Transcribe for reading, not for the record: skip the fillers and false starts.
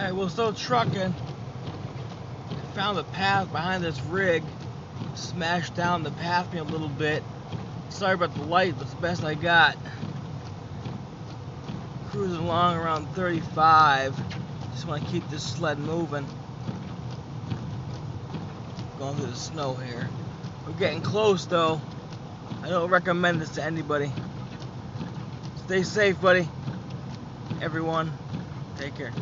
Alright, we're still trucking. Found the path behind this rig. Smashed down the path me a little bit. Sorry about the light, but it's the best I got. Cruising along around 35. Just want to keep this sled moving. Going through the snow here. We're getting close though. I don't recommend this to anybody. Stay safe, buddy. Everyone, take care.